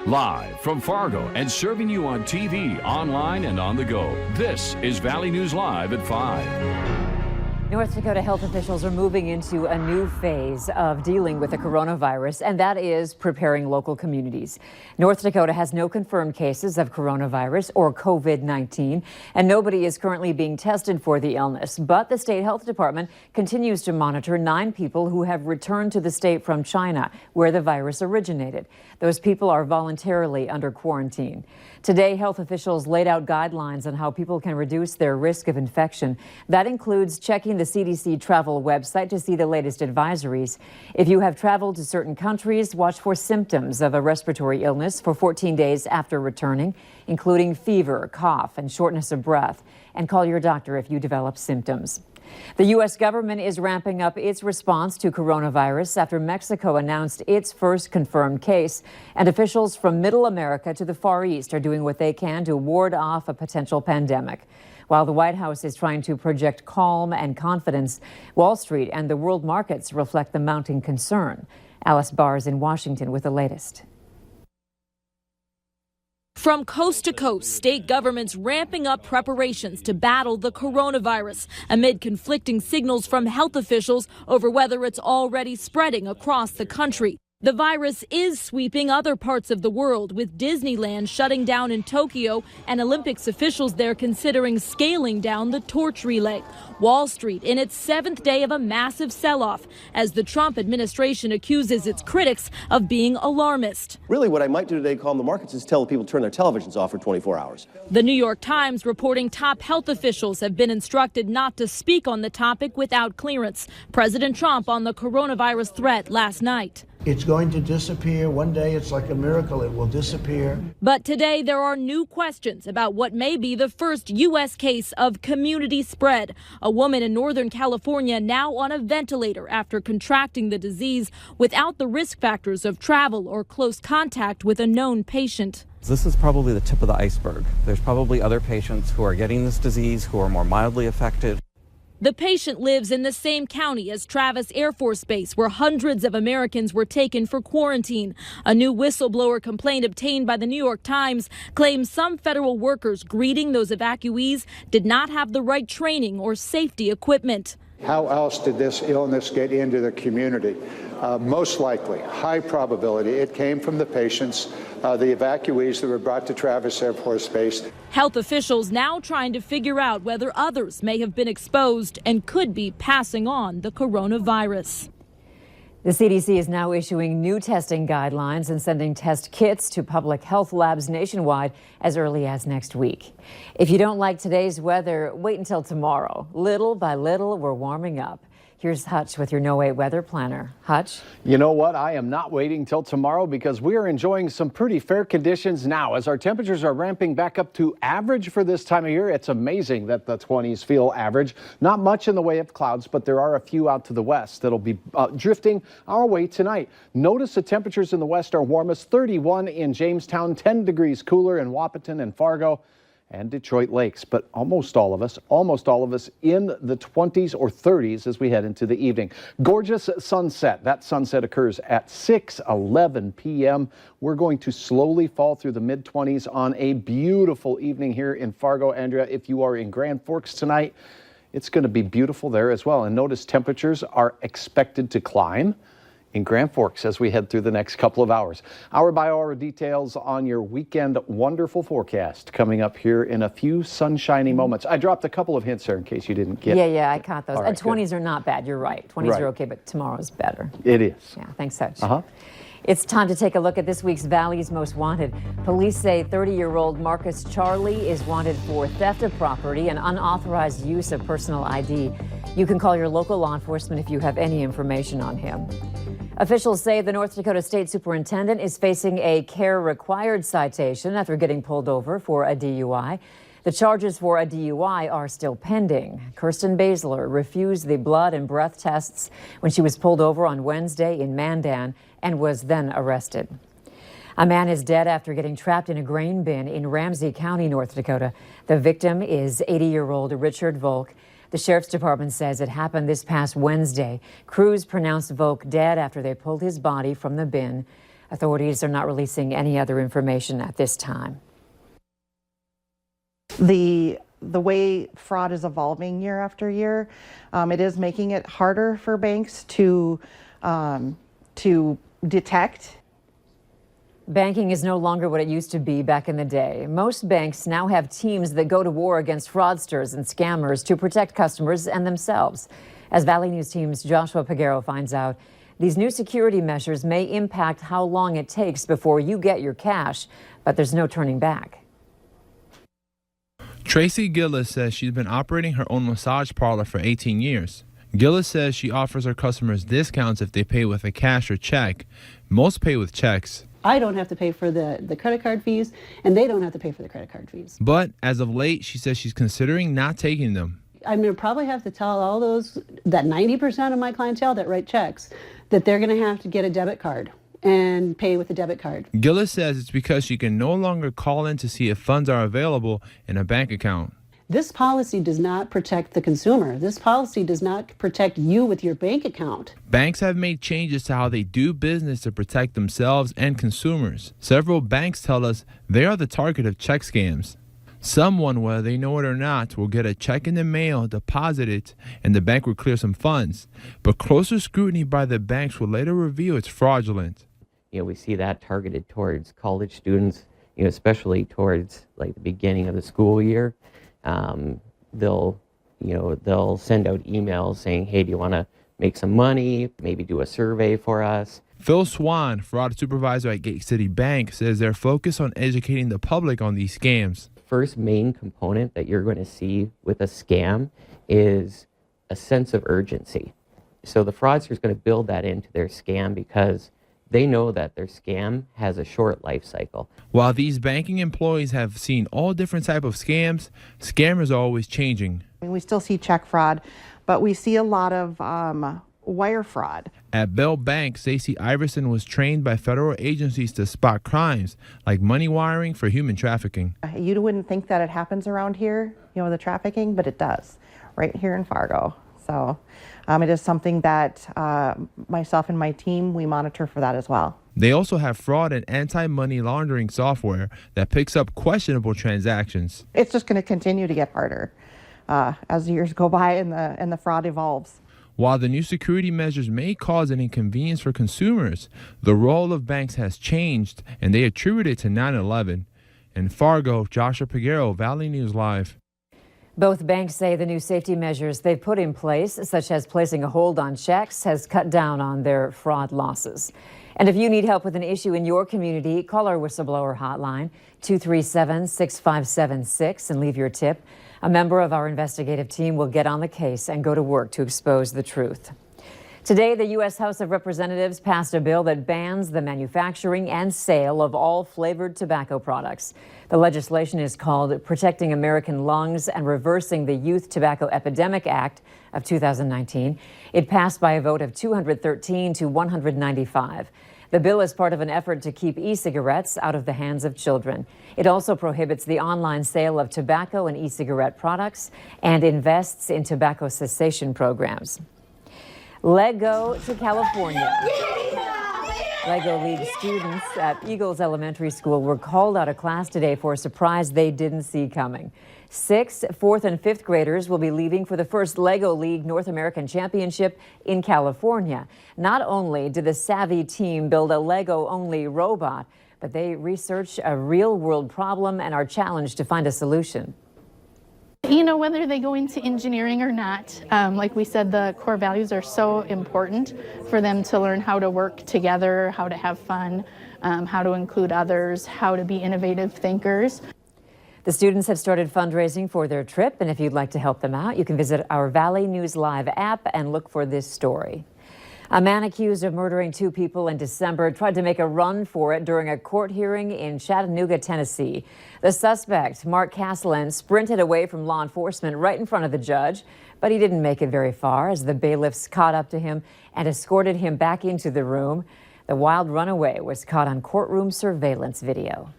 Live from Fargo and serving you on TV, online, and on the go. This is Valley News Live at 5. North Dakota health officials are moving into a new phase of dealing with the coronavirus, and that is preparing local communities. North Dakota has no confirmed cases of coronavirus or COVID-19, and nobody is currently being tested for the illness. But the state health department continues to monitor 9 people who have returned to the state from China, where the virus originated. Those people are voluntarily under quarantine. Today, health officials laid out guidelines on how people can reduce their risk of infection. That includes checking the CDC travel website to see the latest advisories. If you have traveled to certain countries, watch for symptoms of a respiratory illness for 14 days after returning, including fever, cough, and shortness of breath, and call your doctor if you develop symptoms. The U.S. government is ramping up its response to coronavirus after Mexico announced its first confirmed case, and officials from Middle America to the Far East are doing what they can to ward off a potential pandemic. While the White House is trying to project calm and confidence, Wall Street and the world markets reflect the mounting concern. Alice Barr is in Washington with the latest. From coast to coast, state governments ramping up preparations to battle the coronavirus amid conflicting signals from health officials over whether it's already spreading across the country. The virus is sweeping other parts of the world, with Disneyland shutting down in Tokyo and Olympics officials there considering scaling down the torch relay. Wall Street in its 7th day of a massive sell-off as the Trump administration accuses its critics of being alarmist. Really, what I might do today, calm the markets, is tell people to turn their televisions off for 24 hours. The New York Times reporting top health officials have been instructed not to speak on the topic without clearance. President Trump on the coronavirus threat last night. It's going to disappear. One day it's like a miracle. It will disappear. But today there are new questions about what may be the first U.S. case of community spread. A woman in Northern California now on a ventilator after contracting the disease without the risk factors of travel or close contact with a known patient. This is probably the tip of the iceberg. There's probably other patients who are getting this disease who are more mildly affected. The patient lives in the same county as Travis Air Force Base, where hundreds of Americans were taken for quarantine. A new whistleblower complaint obtained by the New York Times claims some federal workers greeting those evacuees did not have the right training or safety equipment. How else did this illness get into the community? Most likely, high probability, it came from the patients, the evacuees that were brought to Travis Air Force Base. Health officials now trying to figure out whether others may have been exposed and could be passing on the coronavirus. The CDC is now issuing new testing guidelines and sending test kits to public health labs nationwide as early as next week. If you don't like today's weather, wait until tomorrow. Little by little, we're warming up. Here's Hutch with your No Wait weather planner. Hutch? You know what? I am not waiting till tomorrow because we are enjoying some pretty fair conditions now as our temperatures are ramping back up to average for this time of year. It's amazing that the 20s feel average. Not much in the way of clouds, but there are a few out to the west that'll be drifting our way tonight. Notice the temperatures in the west are warmest, 31 in Jamestown, 10 degrees cooler in Wahpeton and Fargo and Detroit Lakes, but almost all of us in the 20s or 30s as we head into the evening. Gorgeous sunset. That sunset occurs at 6:11 p.m. We're going to slowly fall through the mid-20s on a beautiful evening here in Fargo. Andrea, if you are in Grand Forks tonight, it's going to be beautiful there as well. And notice temperatures are expected to climb in Grand Forks as we head through the next couple of hours. Hour by hour details on your weekend wonderful forecast coming up here in a few sunshiny moments. I dropped a couple of hints there in case you didn't get it. Yeah, I caught those. Right, and 20s good. are not bad. You're right. 20s are okay, but tomorrow's better. It is. Yeah, thanks, Hutch. Uh-huh. It's time to take a look at this week's Valley's Most Wanted. Police say 30-year-old Marcus Charlie is wanted for theft of property and unauthorized use of personal ID. You can call your local law enforcement if you have any information on him. Officials say the North Dakota State Superintendent is facing a care-required citation after getting pulled over for a DUI. The charges for a DUI are still pending. Kirsten Baszler refused the blood and breath tests when she was pulled over on Wednesday in Mandan and was then arrested. A man is dead after getting trapped in a grain bin in Ramsey County, North Dakota. The victim is 80-year-old Richard Volk. The Sheriff's Department says it happened this past Wednesday. Crews pronounced Volk dead after they pulled his body from the bin. Authorities are not releasing any other information at this time. The way fraud is evolving year after year, it is making it harder for banks to detect. Banking is no longer what it used to be back in the day. Most banks now have teams that go to war against fraudsters and scammers to protect customers and themselves. As Valley News Team's Joshua Peguero finds out, these new security measures may impact how long it takes before you get your cash, but there's no turning back. Tracy Gillis says she's been operating her own massage parlor for 18 years. Gillis says she offers her customers discounts if they pay with a cash or check. Most pay with checks. I don't have to pay for the credit card fees, and they don't have to pay for the credit card fees. But as of late, she says she's considering not taking them. I'm going to probably have to tell all that 90% of my clientele that write checks, that they're going to have to get a debit card and pay with a debit card. Gillis says it's because she can no longer call in to see if funds are available in a bank account. This policy does not protect the consumer. This policy does not protect you with your bank account. Banks have made changes to how they do business to protect themselves and consumers. Several banks tell us they are the target of check scams. Someone, whether they know it or not, will get a check in the mail, deposit it, and the bank will clear some funds. But closer scrutiny by the banks will later reveal it's fraudulent. We see that targeted towards college students, especially towards like the beginning of the school year. They'll send out emails saying, hey, do you want to make some money? Maybe do a survey for us. Phil Swan, fraud supervisor at Gate City Bank, says they're focused on educating the public on these scams. First main component that you're going to see with a scam is a sense of urgency. So the fraudster is going to build that into their scam because they know that their scam has a short life cycle. While these banking employees have seen all different types of scams, scammers are always changing. We still see check fraud, but we see a lot of wire fraud. At Bell Bank, Stacey Iverson was trained by federal agencies to spot crimes like money wiring for human trafficking. You wouldn't think that it happens around here, the trafficking, but it does, right here in Fargo. So it is something that myself and my team, we monitor for that as well. They also have fraud and anti-money laundering software that picks up questionable transactions. It's just going to continue to get harder as the years go by and the fraud evolves. While the new security measures may cause an inconvenience for consumers, the role of banks has changed, and they attribute it to 9/11. In Fargo, Joshua Peguero, Valley News Live. Both banks say the new safety measures they've put in place, such as placing a hold on checks, has cut down on their fraud losses. And if you need help with an issue in your community, call our whistleblower hotline, 237-6576, and leave your tip. A member of our investigative team will get on the case and go to work to expose the truth. Today, the U.S. House of Representatives passed a bill that bans the manufacturing and sale of all flavored tobacco products. The legislation is called Protecting American Lungs and Reversing the Youth Tobacco Epidemic Act of 2019. It passed by a vote of 213 to 195. The bill is part of an effort to keep e-cigarettes out of the hands of children. It also prohibits the online sale of tobacco and e-cigarette products and invests in tobacco cessation programs. Lego to California. Lego League students at Eagles Elementary School were called out of class today for a surprise they didn't see coming. 6th, 4th, and 5th graders will be leaving for the first Lego League North American Championship in California. Not only did the savvy team build a Lego-only robot, but they researched a real-world problem and are challenged to find a solution. Whether they go into engineering or not, like we said, the core values are so important for them to learn how to work together, how to have fun, how to include others, how to be innovative thinkers. The students have started fundraising for their trip, and if you'd like to help them out, you can visit our Valley News Live app and look for this story. A man accused of murdering 2 people in December tried to make a run for it during a court hearing in Chattanooga, Tennessee. The suspect, Mark Castellan, sprinted away from law enforcement right in front of the judge, but he didn't make it very far as the bailiffs caught up to him and escorted him back into the room. The wild runaway was caught on courtroom surveillance video.